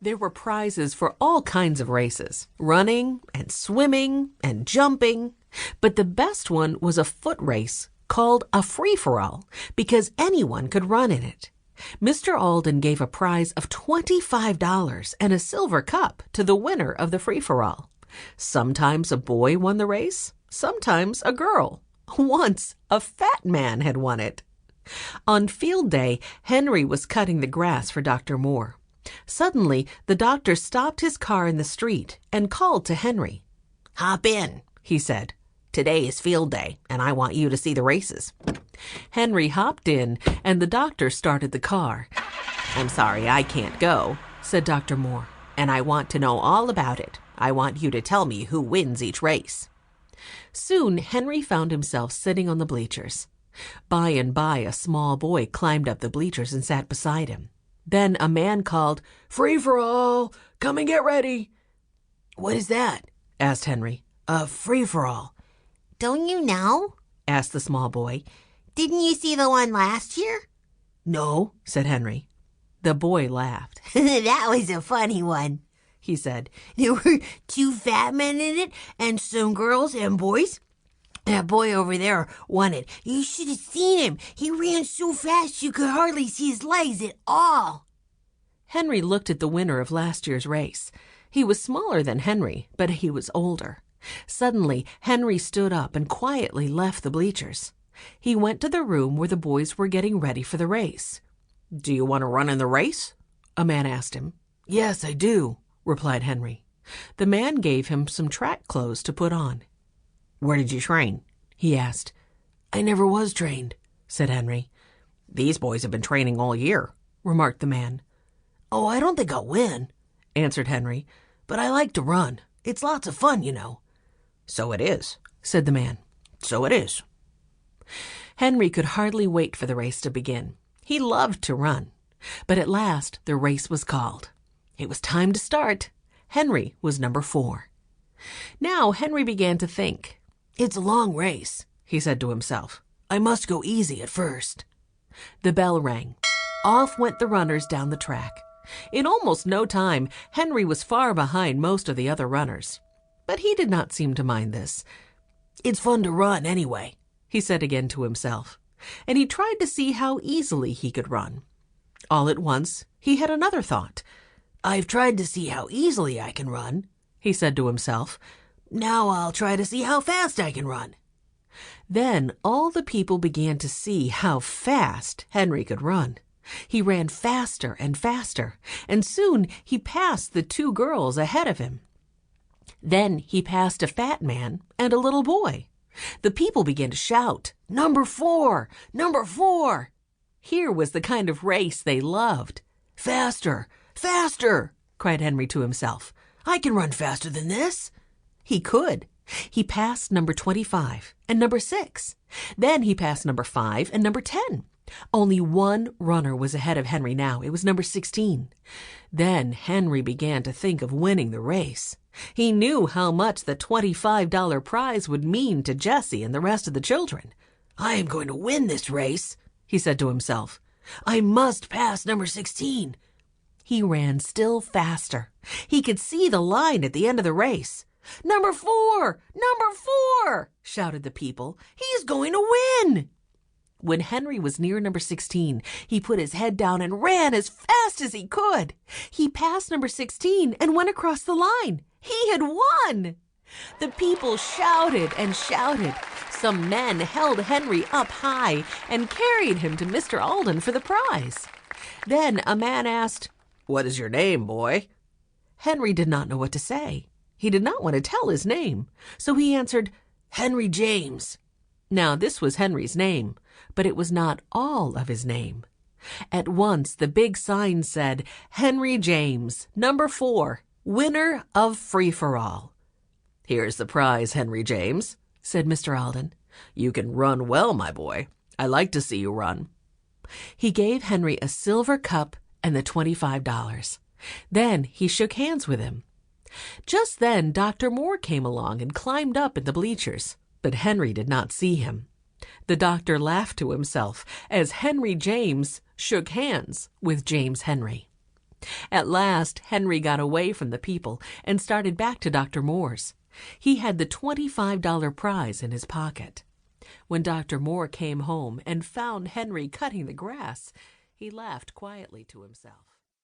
There were prizes for all kinds of races, running and swimming and jumping. But the best one was a foot race called a free-for-all because anyone could run in it. Mr. Alden gave a prize of $25 and a silver cup to the winner of the free-for-all. Sometimes a boy won the race, sometimes a girl. Once, a fat man had won it. On field day, Henry was cutting the grass for Dr. Moore. Suddenly, the doctor stopped his car in the street and called to Henry. "Hop in," he said. "Today is field day, and I want you to see the races." Henry hopped in, and the doctor started the car. "I'm sorry, I can't go," said Dr. Moore, "and I want to know all about it. I want you to tell me who wins each race." Soon, Henry found himself sitting on the bleachers. By and by, a small boy climbed up the bleachers and sat beside him. Then a man called, "Free for all! Come and get ready!" "What is that?" asked Henry. "A free for all." "Don't you know?" asked the small boy. "Didn't you see the one last year?" "No," said Henry. The boy laughed. "That was a funny one," he said. "There were 2 fat men in it, and some girls and boys. That boy over there won it. You should have seen him. He ran so fast you could hardly see his legs at all." Henry looked at the winner of last year's race. He was smaller than Henry, but he was older. Suddenly, Henry stood up and quietly left the bleachers. He went to the room where the boys were getting ready for the race. "Do you want to run in the race?" a man asked him. "Yes, I do," replied Henry. The man gave him some track clothes to put on. "Where did you train?" he asked. "I never was trained," said Henry. "These boys have been training all year," remarked the man. "Oh, I don't think I'll win," answered Henry, "but I like to run. It's lots of fun, you know." "So it is," said the man. "So it is." Henry could hardly wait for the race to begin. He loved to run. But at last the race was called. It was time to start. Henry was number 4. Now Henry began to think. "It's a long race," he said to himself. "I must go easy at first." The bell rang. Off went the runners down the track. In almost no time, Henry was far behind most of the other runners. But he did not seem to mind this. "It's fun to run anyway," he said again to himself, and he tried to see how easily he could run. All at once, he had another thought. "I've tried to see how easily I can run," he said to himself. "Now I'll try to see how fast I can run." Then all the people began to see how fast Henry could run. He ran faster and faster, and soon he passed the 2 girls ahead of him. Then he passed a fat man and a little boy. The people began to shout, "Number 4! Number 4!" Here was the kind of race they loved. "Faster! Faster!" cried Henry to himself. "I can run faster than this." He could. He passed number 25 and number 6. Then he passed number 5 and number 10. Only one runner was ahead of Henry now. It was number 16. Then Henry began to think of winning the race. He knew how much the $25 prize would mean to Jessie and the rest of the children. "I am going to win this race," he said to himself. "I must pass number 16. He ran still faster. He could see the line at the end of the race. "Number 4! Number 4!" shouted the people. "He's going to win!" When Henry was near number 16, he put his head down and ran as fast as he could. He passed number 16 and went across the line. He had won! The people shouted and shouted. Some men held Henry up high and carried him to Mr. Alden for the prize. Then a man asked, "What is your name, boy?" Henry did not know what to say. He did not want to tell his name, so he answered, "Henry James." Now this was Henry's name, but it was not all of his name. At once the big sign said, "Henry James, number 4, winner of free-for-all." "Here's the prize, Henry James," said Mr. Alden. "You can run well, my boy. I like to see you run." He gave Henry a silver cup and the $25. Then he shook hands with him. Just then Dr. Moore came along and climbed up in the bleachers, but Henry did not see him. The doctor laughed to himself as Henry James shook hands with James Henry. At last, Henry got away from the people and started back to Dr. Moore's. He had the $25 prize in his pocket. When Dr. Moore came home and found Henry cutting the grass, he laughed quietly to himself.